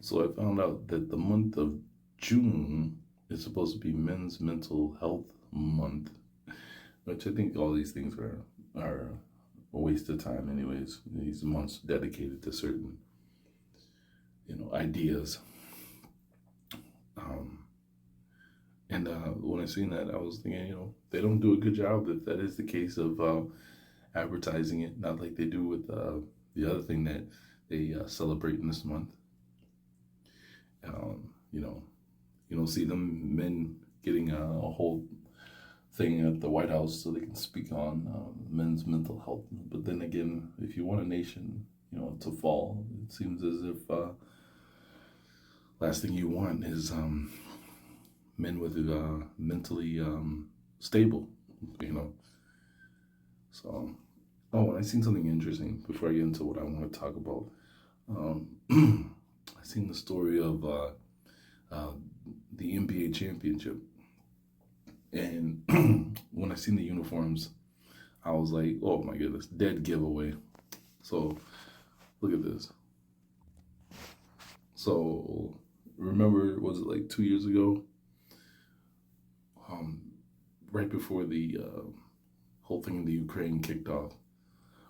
So I found out that the month of June is supposed to be Men's Mental Health Month, which I think all these things are a waste of time, anyways. These months dedicated to certain, ideas. Um, and when I seen that, I was thinking, they don't do a good job if that is the case of advertising it, not like they do with the other thing that they celebrate in this month. Um, you know, you don't see them men getting a whole thing at the White House so they can speak on men's mental health. But then again, if you want a nation, to fall, it seems as if last thing you want is men with mentally stable, So, oh, and I seen something interesting before I get into what I want to talk about. I seen the story of uh, the NBA championship. And when I seen the uniforms, I was like, oh my goodness, dead giveaway. So look at this. So remember, was it like 2 years ago? Right before the whole thing in the Ukraine kicked off,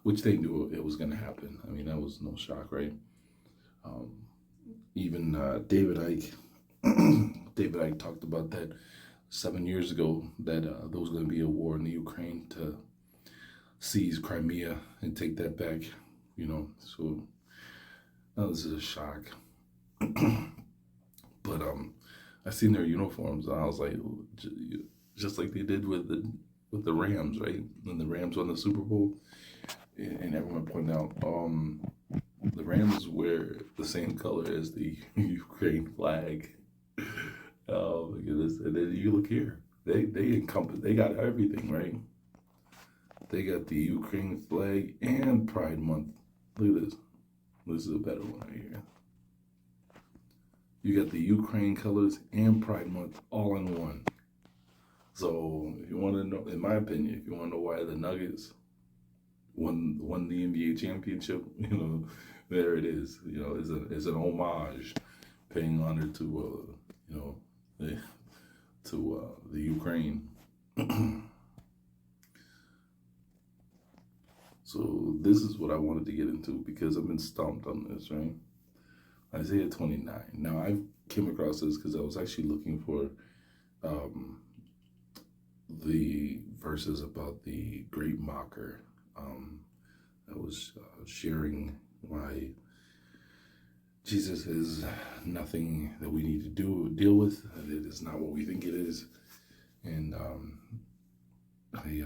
which they knew it was going to happen. I mean, that was no shock, right? Even David Icke, David Icke talked about that 7 years ago, that there was going to be a war in the Ukraine to seize Crimea and take that back, So that was a shock. But I seen their uniforms and I was like, just like they did with the Rams, right? When the Rams won the Super Bowl, and everyone pointed out, the Rams wear the same color as the Ukraine flag. Oh my goodness! And then you look here, they got everything, right? They got the Ukraine flag and Pride Month. Look at this. This is a better one right here. You got the Ukraine colors and Pride Month all in one. So if you want to know, in my opinion, if you want to know why the Nuggets won the NBA championship, there it is. It's an homage, paying honor to the Ukraine. So this is what I wanted to get into because I've been stumped on this, right? Isaiah 29. Now I came across this because I was actually looking for the verses about the great mocker. I was sharing why Jesus is nothing that we need to deal with. It is not what we think it is. And I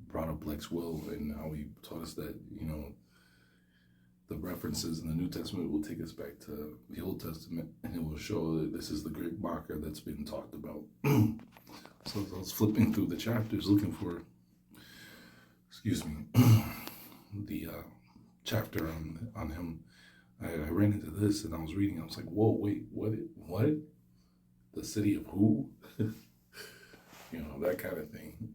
brought up Lex Will and how he taught us that, the references in the New Testament will take us back to the Old Testament, and it will show that this is the great mocker that's been talked about. So as I was flipping through the chapters looking for, the chapter on him, I ran into this and I was reading. I was like, whoa, wait, what? The city of who? That kind of thing.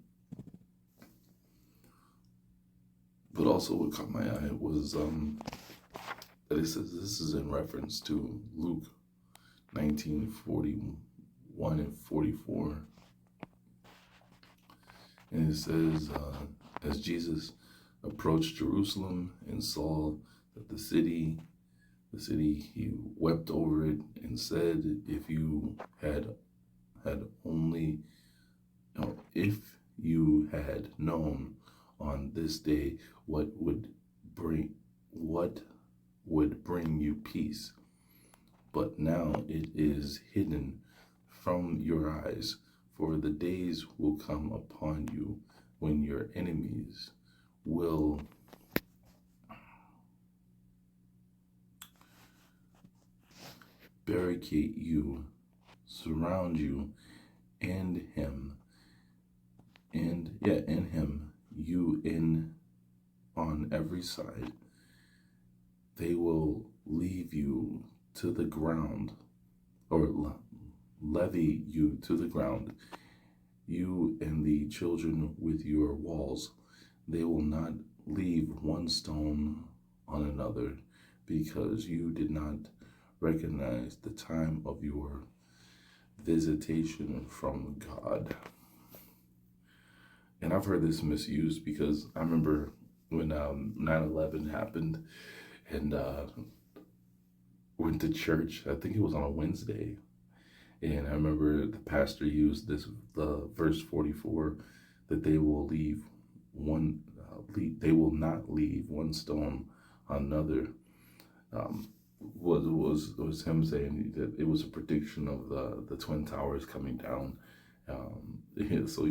But also what caught my eye was that it says this is in reference to Luke 19:41 and 44. And it says, as Jesus approached Jerusalem and saw that the city, he wept over it and said, if you had known on this day what would bring you peace, but now it is hidden from your eyes. For the days will come upon you when your enemies will barricade you, surround you, and him, you in on every side. They will leave you to the ground, or levy you to the ground, you and the children with your walls. They will not leave one stone on another, because you did not recognize the time of your visitation from God. And I've heard this misused because I remember when 9/11 happened and went to church. I think it was on a Wednesday. And I remember the pastor used this verse 44 that they will they will not leave one stone on another. Was him saying that it was a prediction of the Twin Towers coming down. So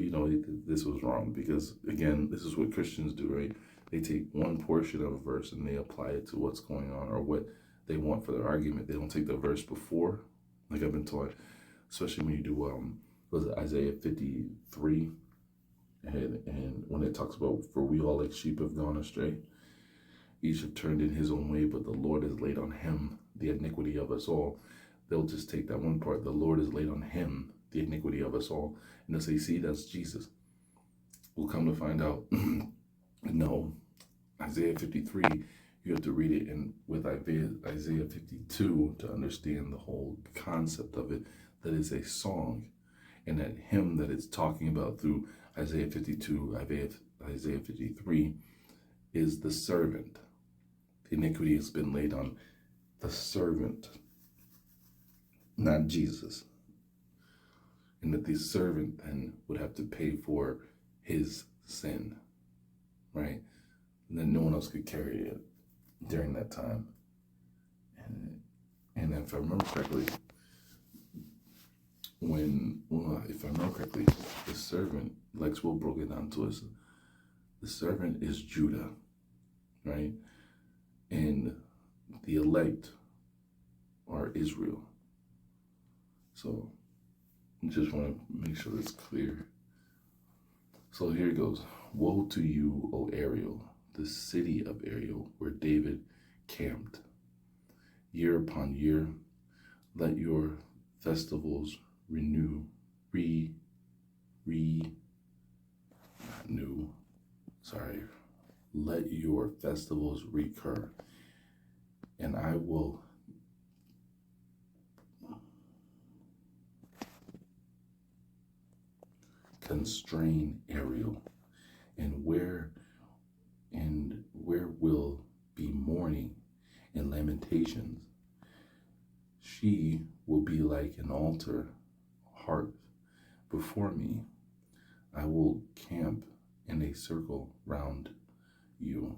this was wrong because again, this is what Christians do, right? They take one portion of a verse and they apply it to what's going on or what they want for their argument. They don't take the verse before, like I've been taught, especially when you do was it Isaiah 53, and when it talks about for we all like sheep have gone astray, each have turned in his own way, but the Lord has laid on him the iniquity of us all. They'll just take that one part. The Lord has laid on him the iniquity of us all. And they'll say, see, that's Jesus. We'll come to find out, no, Isaiah 53, you have to read it with Isaiah 52 to understand the whole concept of it, that it's a song. And that him that it's talking about through Isaiah 52, Isaiah 53, is the servant. The iniquity has been laid on the servant, not Jesus. And that the servant then would have to pay for his sin, right? And then no one else could carry it during that time. And if I remember correctly, the servant, Lex Will broke it down to us, the servant is Judah, right? And the elect are Israel. So I just want to make sure it's clear. So here it goes. Woe to you, O Ariel, the city of Ariel, where David camped. Year upon year, let your festivals let your festivals recur, and I will constrain Ariel, and where will be mourning and lamentations. She will be like an altar hearth before me. I will camp in a circle round you.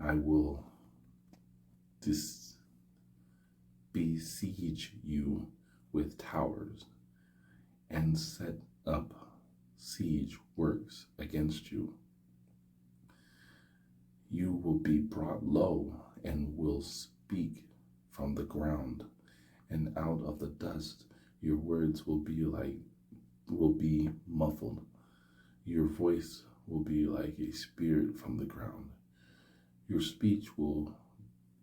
I will besiege you with towers and set up siege works against you. You will be brought low and will speak from the ground, and out of the dust your words will be muffled. Your voice will be like a spirit from the ground. Your speech will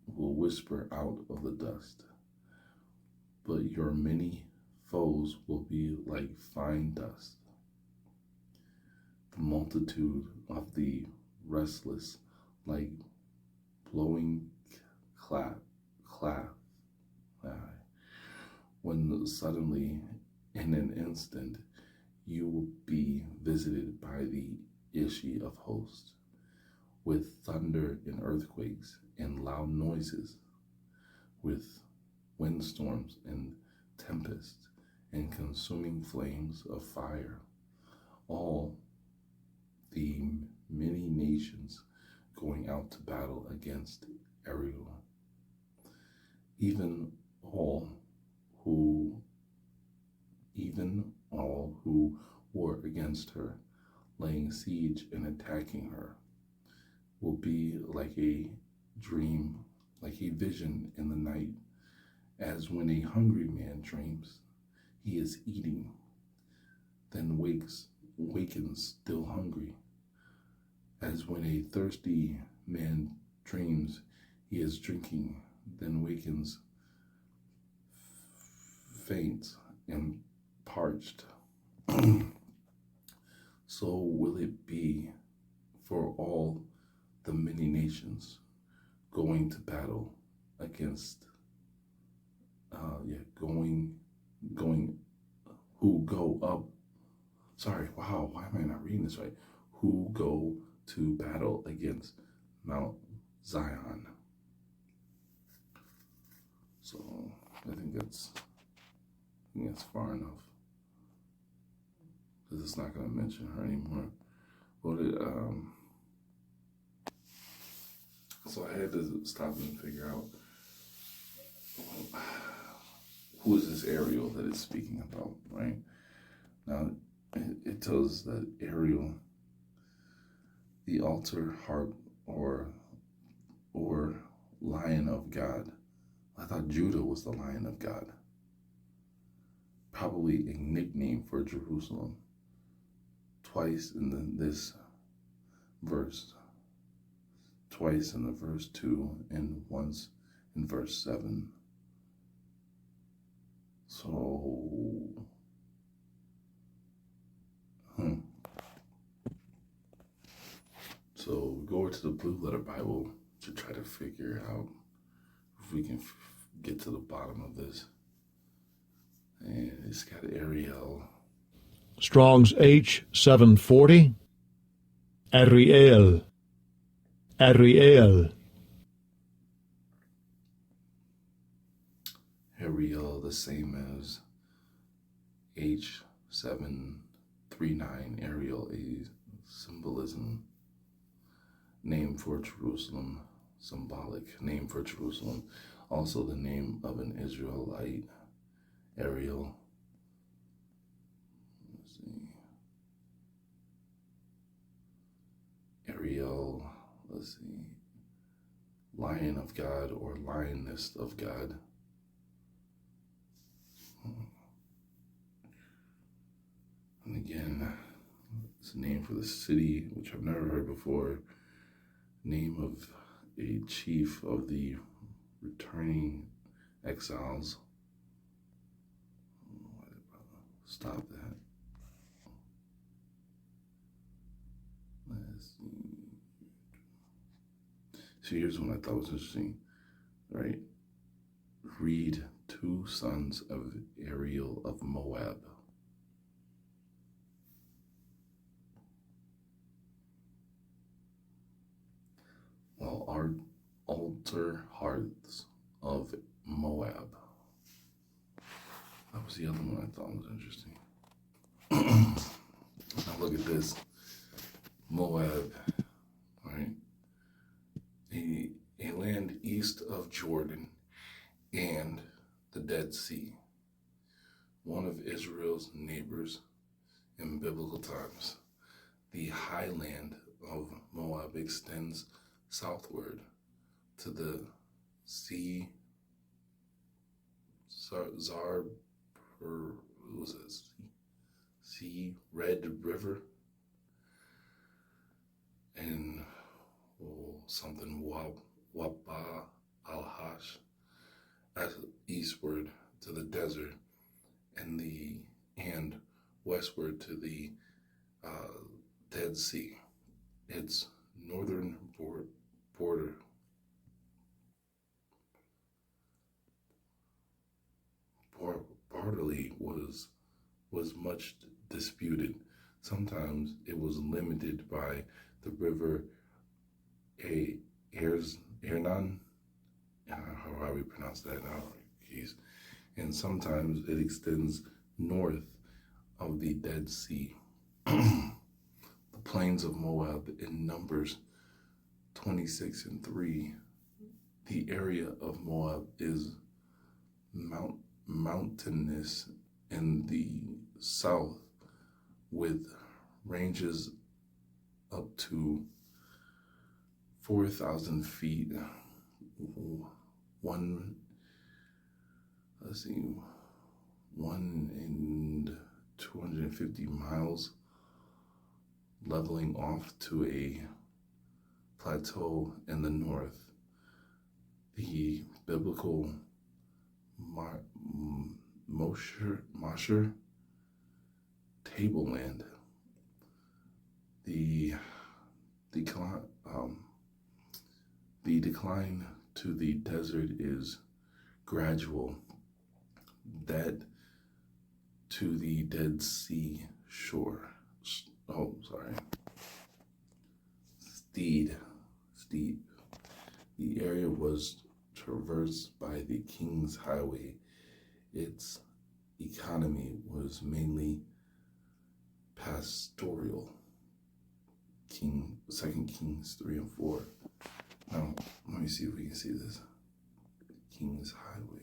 whisper out of the dust. But your many foes will be like fine dust. The multitude of the restless like blowing clap, when suddenly in an instant you will be visited by the Ishi of hosts, with thunder and earthquakes and loud noises, with windstorms and tempests and consuming flames of fire. All the many nations going out to battle against Ariel, even all who war against her, laying siege and attacking her, will be like a dream, like a vision in the night, as when a hungry man dreams he is eating, then wakens still hungry, as when a thirsty man dreams he is drinking, then wakens faint and parched. So will it be for all the many nations going to battle against going, who go up. Sorry, wow, why am I not reading this right? Who go to battle against Mount Zion. So I think that's far enough, because it's not going to mention her anymore. So I had to stop and figure out who is this Ariel that it's speaking about, right? Now, it tells us that Ariel, the altar harp or Lion of God. I thought Judah was the Lion of God. Probably a nickname for Jerusalem. Twice in this verse. Twice in the verse 2 and once in verse 7. So, So go over to the Blue Letter Bible to try to figure out if we can get to the bottom of this. And it's got Ariel. Strong's H740. Ariel. Ariel. Ariel, the same as H739. Ariel, a symbolism. Name for Jerusalem, symbolic name for Jerusalem. Also the name of an Israelite, Ariel. Let's see. Ariel, let's see. Lion of God or Lioness of God. And again, it's a name for the city, which I've never heard before. Name of a chief of the returning exiles. Stop that. Let's see. So here's one I thought was interesting, right? Read 2 sons of Ariel of Moab. Well, our altar hearts of Moab. That was the other one I thought was interesting. Now look at this. Moab, right? A land east of Jordan and the Dead Sea. One of Israel's neighbors in biblical times. The highland of Moab extends southward to the sea, Red River, and something Waba al-Hash, as eastward to the desert, and westward to the Dead Sea. Its northern border barley was much disputed. Sometimes it was limited by the river Arnon, how we pronounce that now, and sometimes it extends north of the Dead Sea. The plains of Moab in Numbers 26:3. The area of Moab is mountainous in the south, with ranges up to 4,000 feet. 1 in 250 miles, leveling off to a plateau in the north. The biblical Mosher tableland. The decline to the desert is gradual that to the Dead Sea shore. Oh, sorry. Steed. The area was traversed by the King's Highway. Its economy was mainly pastoral. 2 Kings 3 and 4. Now, let me see if we can see this. King's Highway.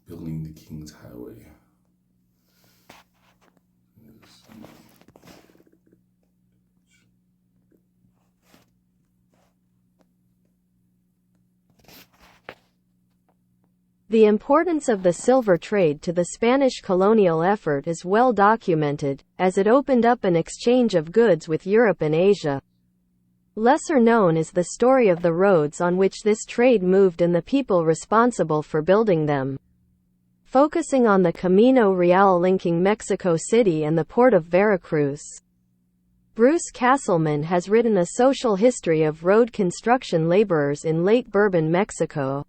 Building the King's Highway. The importance of the silver trade to the Spanish colonial effort is well documented, as it opened up an exchange of goods with Europe and Asia. Lesser known is the story of the roads on which this trade moved and the people responsible for building them. Focusing on the Camino Real linking Mexico City and the port of Veracruz. Bruce Castleman has written a social history of road construction laborers in late Bourbon, Mexico.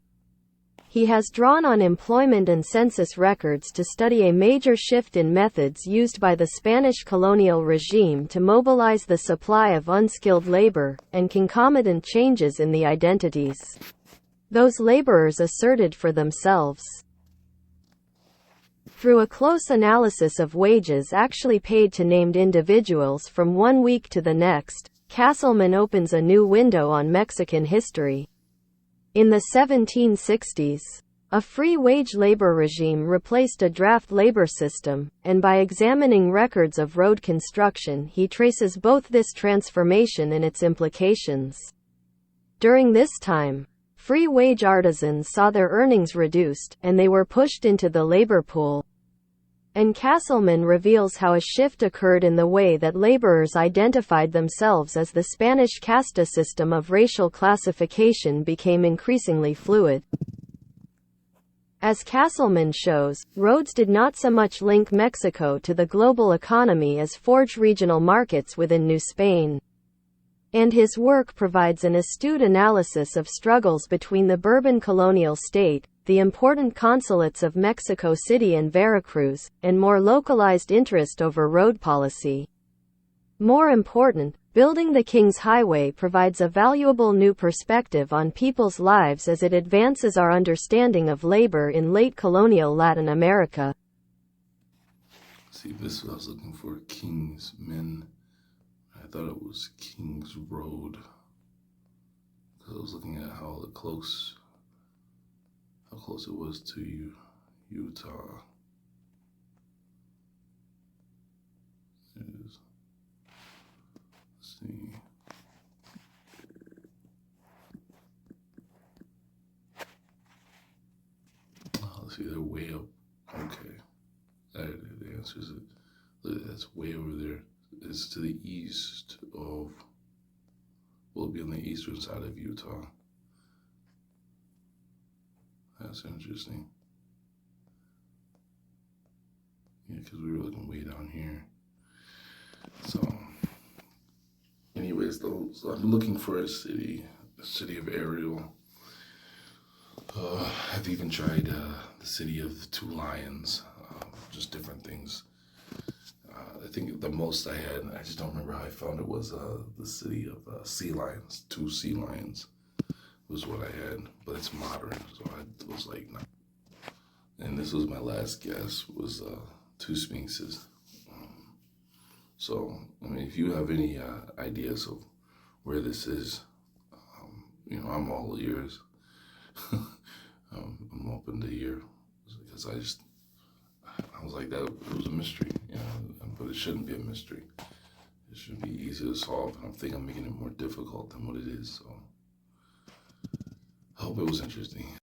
He has drawn on employment and census records to study a major shift in methods used by the Spanish colonial regime to mobilize the supply of unskilled labor, and concomitant changes in the identities those laborers asserted for themselves. Through a close analysis of wages actually paid to named individuals from one week to the next, Castleman opens a new window on Mexican history. In the 1760s, a free wage labor regime replaced a draft labor system, and by examining records of road construction he traces both this transformation and its implications. During this time, free wage artisans saw their earnings reduced, and they were pushed into the labor pool. And Castleman reveals how a shift occurred in the way that laborers identified themselves as the Spanish casta system of racial classification became increasingly fluid. As Castleman shows, roads did not so much link Mexico to the global economy as forge regional markets within New Spain. And his work provides an astute analysis of struggles between the Bourbon colonial state, the important consulates of Mexico City and Veracruz, and more localized interest over road policy. More important, building the King's Highway provides a valuable new perspective on people's lives as it advances our understanding of labor in late colonial Latin America. See, this is what I was looking for. King's Men. I thought it was King's Road. Because I was looking at how close it was to Utah. It is. Let's see. Oh, let's see, they're way up. Okay. That answers it. Look, that's way over there. It's to the east of, will be on the eastern side of Utah. That's interesting. Yeah, because we were looking way down here. So, anyways, though, so I'm looking for a city, the City of Ariel. I've even tried the City of the Two Lions, just different things. I think the most I had, I just don't remember how I found it, was the City of Sea Lions, 2 sea lions. Was what I had, but it's modern, so I was like, no. And this was my last guess, was 2 sphinxes. So, I mean, if you have any ideas of where this is, I'm all ears. I'm open to hear, because I was like, that it was a mystery, but it shouldn't be a mystery. It should be easy to solve, and I think I'm making it more difficult than what it is, so. thought that was interesting.